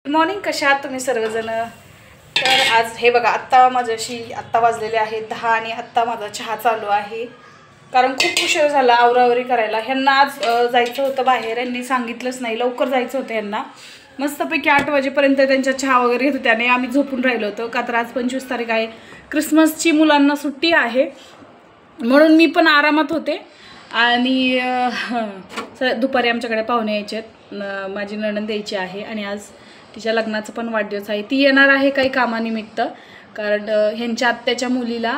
Good morning. कशा आहात तुम्ही सर्वजण? तर आज हे बघा, आत्ता वाजलेले आहेत 10 आणि आत्ता माझा चहा चालू आहे. कारण खूप उशीर झाला आवरावरी करायला. ह्यांना आज जायचं होतं बाहेर, यांनी सांगितलंच नाही, लवकर जायचं होतं ह्यांना. मस्तपैकी 8 वाजेपर्यंत त्यांच्या चहा वगैरे घेत होते आणि आम्ही झोपून राहिलो होतो. का तर आज 25 तारीख आहे, क्रिसमसची मुलांना सुट्टी आहे, म्हणून मी पण आरामात होते. आणि दुपारी आमच्याकडे पाहुणे यायचे आहेत, माझी नणंद यायची आहे आणि आज तिच्या लग्नाचा पण वाढदिवस आहे. ती येणार आहे काही कामानिमित्त, कारण ह्यांच्या आत्याच्या मुलीला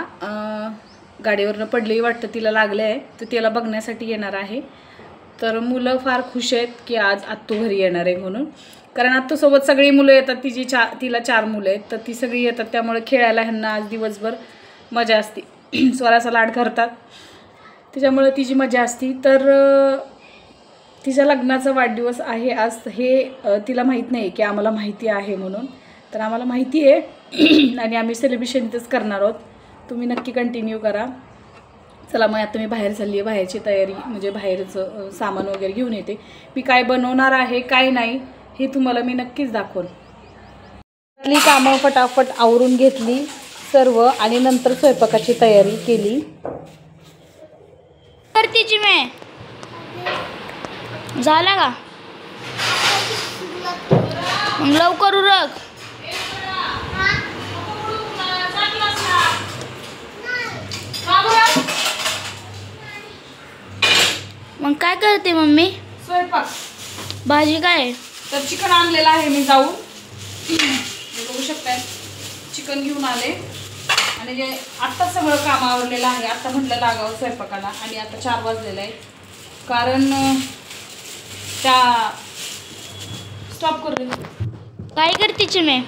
गाडीवरनं पडली वाटतं, तिला लागले आहे, तर तिला बघण्यासाठी येणार आहे. तर मुलं फार खुश आहेत की आज आत्तू घरी येणार आहे म्हणून. कारण आत्तूसोबत सगळी मुलं येतात, तिला 4 मुलं आहेत, तर ती सगळी येतात, त्यामुळे खेळायला ह्यांना आज दिवसभर मजा असते. स्वराचा लाड करतात, त्याच्यामुळे तिची मजा असती. तर तिच्या लग्नाचा वाढदिवस आहे आज. हे तिला माहीत नाही की आम्हाला माहिती आहे म्हणून, तर आम्हाला माहिती आहे आणि आम्ही सेलिब्रेशन इथंच करणार आहोत. तुम्ही नक्की कंटिन्यू करा. चला मग आता मी बाहेर चालली आहे, बाहेरची तयारी म्हणजे बाहेरचं सामान वगैरे घेऊन येते. मी काय बनवणार आहे काय नाही हे तुम्हाला मी नक्कीच दाखवून. आपली कामं फटाफट आवरून घेतली सर्व आणि नंतर स्वयंपाकाची तयारी केली. करतीची मी झाला का लवकर उरक. मग काय करते मम्मी? स्वयंपाक. भाजी काय? तर चिकन आणलेलं आहे मी जाऊन, बघू शकताय. चिकन घेऊन आले आणि जे आत्ताच सगळं काम आवरलेलं आहे. आत्ता म्हटलं लागावं स्वयंपाकाला आणि आता 4 वाजलेले आहे. कारण त्या स्टॉप करू. काय करतीची मी?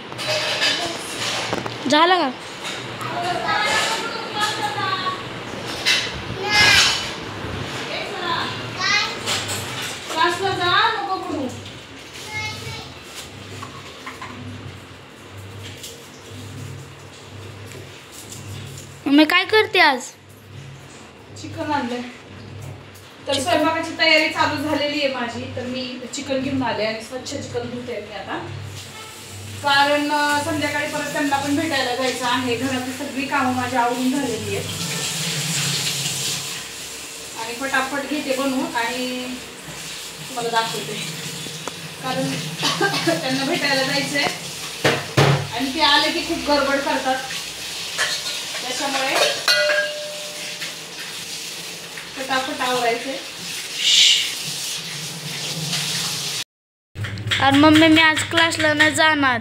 झालं का? क्लासला जा, नको करू. मम्मी काय करते आज? चिकन आणलंय, तर स्वयंपाकाची तयारी चालू झालेली आहे माझी. तर मी चिकन घेऊन आले आणि स्वच्छ चिकन धुते मी आता, कारण संध्याकाळी परत त्यांना पण भेटायला जायचं आहे. घरातली सगळी कामं माझी आवरून झालेली आहेत आणि फटाफट घेते बनवून आणि तुम्हाला दाखवते. कारण त्यांना भेटायला जायचं आहे आणि ते आले की खूप गडबड करतात, त्याच्यामुळे फटाफट आवरायचे. आणि मम्मी मी आज क्लासला नाही जाणार.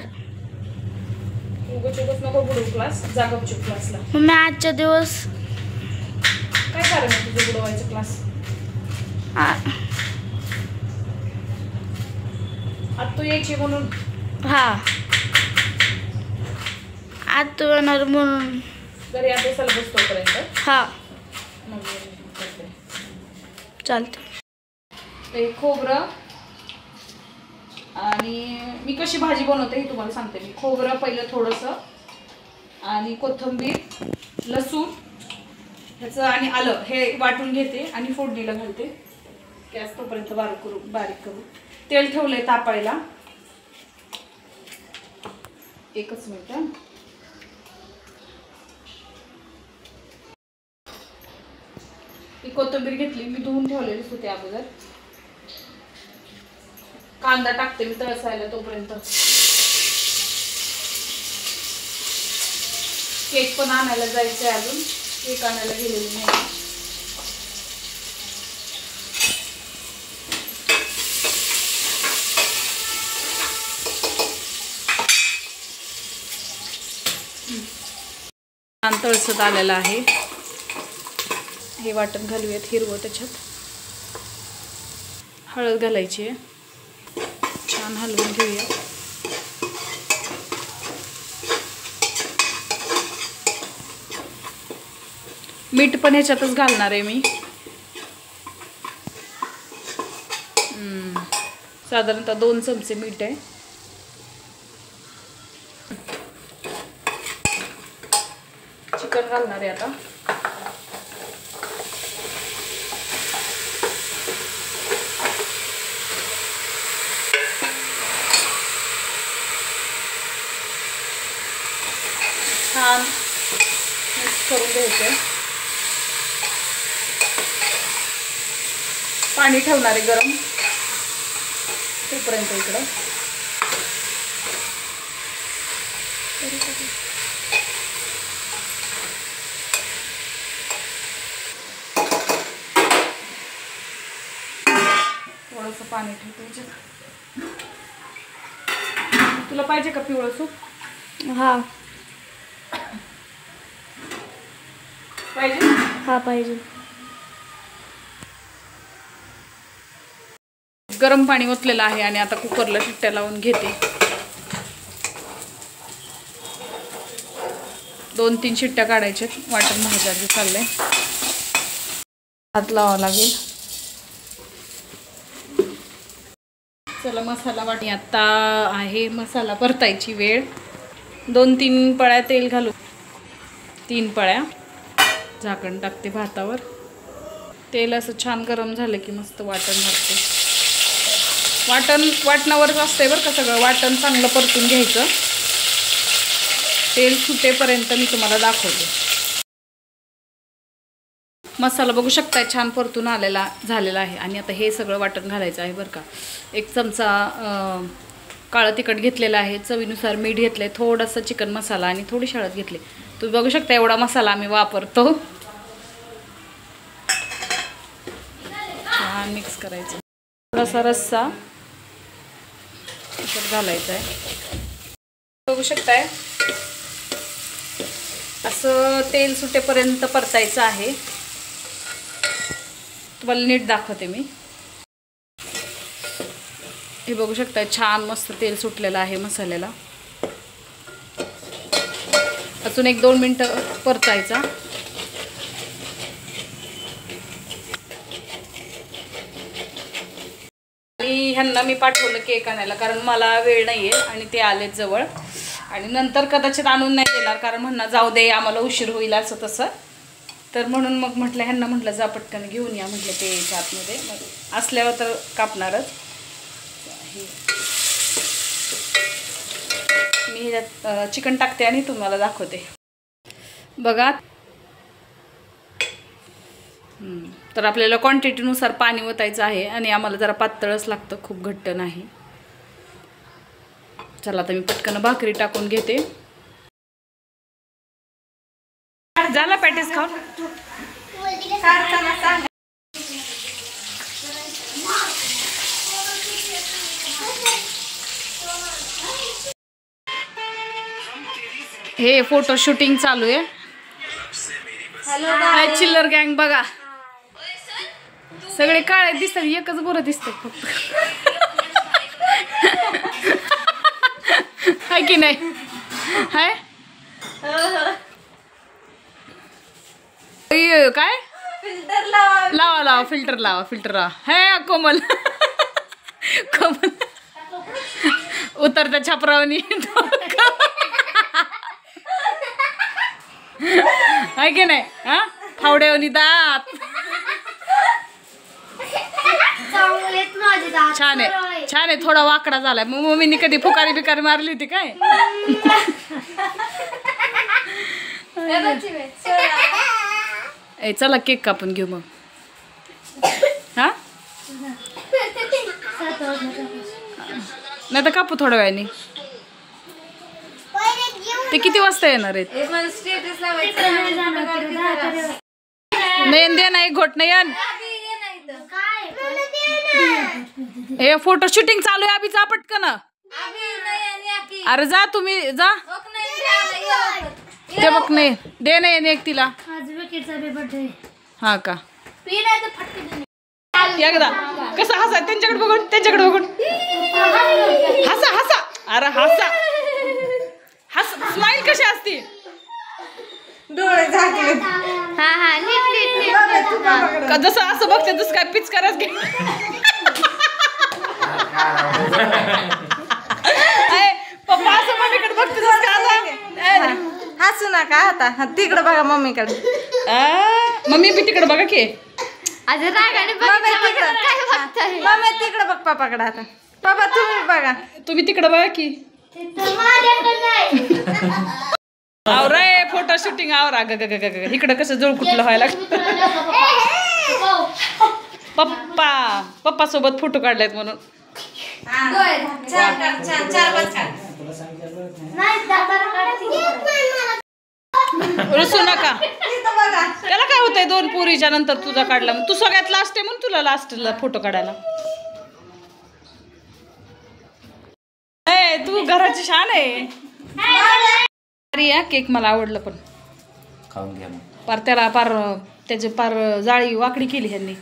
उगाच नको बुडू क्लास, जा गपचूप क्लासला. मम्मी आजच्या दिवस काय कारण आहे तुझं बुडवायचं क्लास? आता तू यायची म्हणून. हा आज तू येणार म्हणून घरी अभ्यासाला बसतोपर्यंत. हा मग करते. चालते. खोबरं आणि मी कशी भाजी बनवते हे तुम्हाला सांगते. मी खोबरं पहिलं थोडंसं आणि कोथिंबीर, लसूण ह्याचं आणि आलं हे वाटून घेते आणि फोडणीला घालते. गॅस तोपर्यंत बारीक करू. तेल ठेवलंय तापायला. एकच मिनिट. ही कोथिंबीर घेतली, मी धुवून ठेवलेलीच होती अगोदर. कांदा टाकते मी तळसायला तोपर्यंत. केक पण आणायला जायचंय, अजून केक आणायला गेलेली नाही. तळसत आलेलं आहे. हे वाटण घालूयात हिरवं, त्याच्यात हळद घालायची आहे, छान हलवून घेऊया. मीठ पण ह्याच्यातच घालणार आहे मी. साधारणतः 2 चमचे मीठ आहे. चिकन घालणार आहे आता. छान मिक्स करून घ्यायचं. पाणी ठेवणार आहे गरम तोपर्यंत इकडं. थोडंसं पाणी ठेवतो. तुला पाहिजे का पिवळं सूप? हा पाहिजे. हा पाहिजे. गरम पाणी ओतलेलं आहे आणि आता कुकरला शिट्ट्या लावून घेते. 2-3 शिट्ट्या काढायच्यात. वाटण भाजायचं चाललंय. हात लावावा लागेल. चला मसाला वाटणी. आता आहे मसाला परतायची वेळ. 2-3 पळ्या तेल घालू. 3 पळ्या. झाकण टाकते भातावर. तेल असं छान गरम झालं की मस्त वाटण घालते. वाटणावरच असते बरं का सगळं. वाटण चांगलं परतून घ्यायचं. तेल सुटेपर्यंत मी तुम्हाला दाखवते. मसाला बघू शकताय छान परतून झालेला आहे. आणि आता हे सगळं वाटण घालायचं आहे बरं का. 1 चमचा काळं तिखट घेतलेलं आहे. चवीनुसार मीठ घेतले. थोडासा चिकन मसाला आणि थोडी हळद घेतली. तुम्ही बघू शकता एवढा मसाला आम्ही वापरतो. छान मिक्स करायचं. थोडासा रस्सा घालायचा आहे. बघू शकताय असं तेल सुटेपर्यंत परतायचं आहे. तुम्हाला नीट दाखवते मी. हे बघू शकताय छान मस्त तेल सुटलेलं आहे मसाल्याला. अजून 1-2 मिनटं परतायचा. आणि ह्यांना मी पाठवलं केक आणायला कारण मला वेळ नाही आहे आणि ते आलेत जवळ. आणि नंतर कदाचित आणून नाही देणार कारण म्हणणार जाऊ दे आम्हाला उशीर होईल असं तसं. तर म्हणून मग म्हटलं ह्यांना म्हटलं जा पटकन घेऊन या म्हटलं ते आतमध्ये. मग असल्यावर तर कापणारच. मी ह्याच्यात चिकन टाकते आणि तुम्हाला दाखवते बघा. तर आपल्याला क्वांटिटीनुसार पाणी ओतायचं आहे आणि आम्हाला जरा पातळच लागतं, खूप घट्ट नाही. चला आता मी पटकन भाकरी टाकून घेते. झाला पॅटीस खाऊन. हे फोटो शूटिंग चालू आहे. हाय चिल्लर गँग बघा. सगळे काळे दिसतात, एकच गोरं दिसतंय फक्त. हाय की नाही? हाय काय फिल्टर लावा फिल्टर लावा. हे कोमल कोमल उतरत्या छापरावनी हाय की नाही? हा फावड्यावनी दात. छान आहे. थोडा वाकडा झालाय. मग मम्मीनी कधी फुकारी बिकारी मारली होती काय? चला केक कापून घेऊ मग. हा नाही तर कापू थोड्या वेळाने. ते किती वाजता येणार आहेत? नयन दे ना एक घोट. नयन हे फोटो शूटिंग चालू आहे. अभि जा पटकन. अरे जा तुम्ही जा. ते बघ नाही दे नाही एक तिला. हा का एकदा कसं हसा त्यांच्याकडे बघून हसा. अरे हसा स्माइल कशी असते? डोळे झाकले. जसं असं बघते तसं काय पिच करायच घे. पप्पा असं मम्मीकडे बघते. हसू नका आता. तिकडे बघा मम्मीकडे. मम्मी बी तिकडे बघा की. मम्मी तिकडे बघ पप्पाकडे. आता पप्पा तुम्ही बघा. तुम्ही तिकडे बघा की. आवरे फोटो शूटिंग आवरा इकडं कसं जवळ कुठलं व्हायला पप्पा सोबत फोटो काढलायत म्हणून रुसू नका त्याला काय होतंय 2 पुरीच्या नंतर तुझा काढला तू सगळ्यात लास्ट आहे म्हणून तुला लास्टला फोटो काढायला तू घराची शान आहे केक मला आवडलं पण खाऊन घ्या पार त्याला पार त्याची पार जाळी वाकडी केली ह्यांनी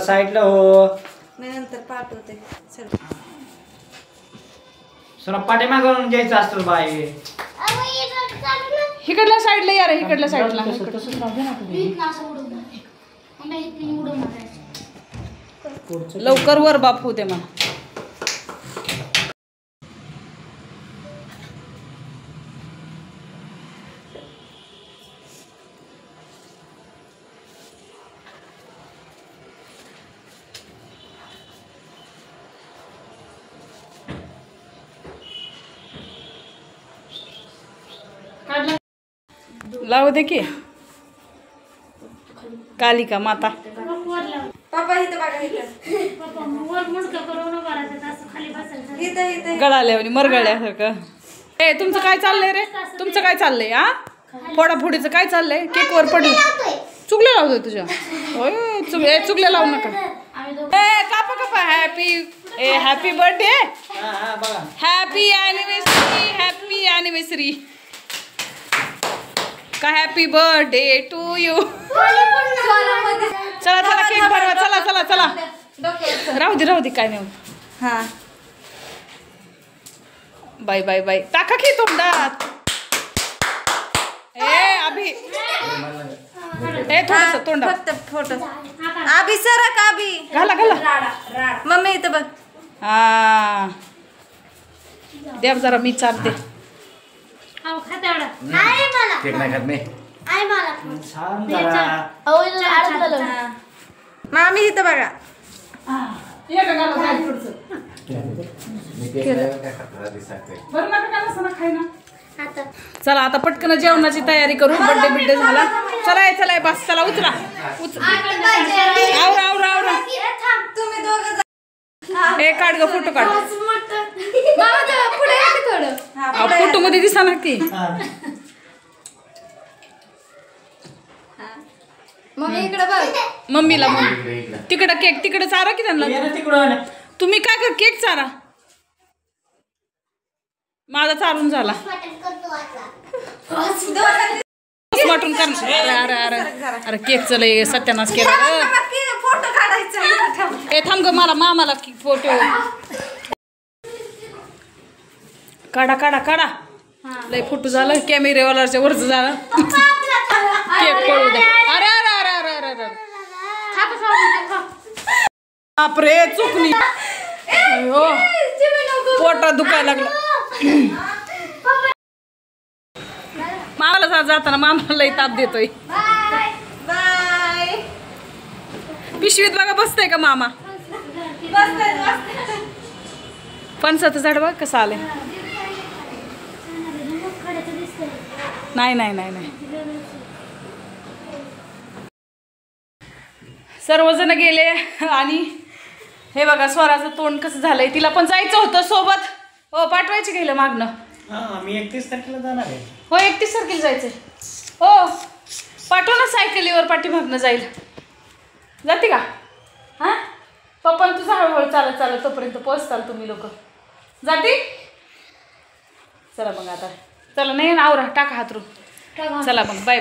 साईडला हो मी नंतर पाठवते सोना पाठीमागून घ्यायचं असतं बाई इकडल्या साईडला या रे इकडल्या साईडला लवकर वर बाप होते मला लावू दे की कालिका माता पप्पा इथं बघा इथं गळाल्यावर मरगळल्यासारखं ए तुमचं काय चाललंय रे तुमचं काय चाललंय हा फोडाफोडीचं काय चाललंय केक वर पडलं चुकल्या लावतोय तुझ्या चुकल्या लावू नका ए कापा कापा हॅपी बर्थडे हॅपी ॲनिव्हर्सरी का हॅपी बर्थडे टू यू चला चला केक भरवा चला चला चला राहू दे काय नाही हा बाय बाय बाय टाका की तोंडात अभि थोडस तोंडात फक्त फोटो आबी सरक आबी घाला मम्मी इथं बघ हा देव जरा मी चालते केक नाही खात मी मामी इथं बघा चला आता पटकन जेवणाची तयारी करू बर्थडे झाला चला बस चला उचला आवरा हे काढ ग फोटो काढ फोटो मध्ये दिसा ना की मम्मीला तिकडं केक तिकडे चारा की त्यांना तुम्ही काय कर केक चारा माझा चालून झाला वाटून करणार अरे केक लय सत्यानाश केला फोटो काढायचा ए थांब ग मला मामाला फोटो काढा लय फोटो झालं कॅमेरेवाल्याच्या वरच झालं केक पळू दे अरे बापरे चुकली पोटात दुखायला लागलं मामाला जाताना मामाला लई ताप देतोय बाय पिशवीत बघा बसतंय का मामा फणसाचं झाड बघ कसं आलंय नाही सर्वजण गेले आणि हे बघा स्वराचं तोंड कसं झालंय तिला पण जायचं होतं सोबत हो पाठवायचे गेलं मागणं मी 31 तारखेला जाणार आहे हो 31 तारखेला जायचंय हो पाठव ना सायकलीवर पाठीमागणं जाईल जाते का हां पप्पा तुझा हळूहळू चालत तोपर्यंत पोहोचताल तुम्ही लोक जाते चला मग आता चला नाही आवरा टाका हातरून चला मग बाय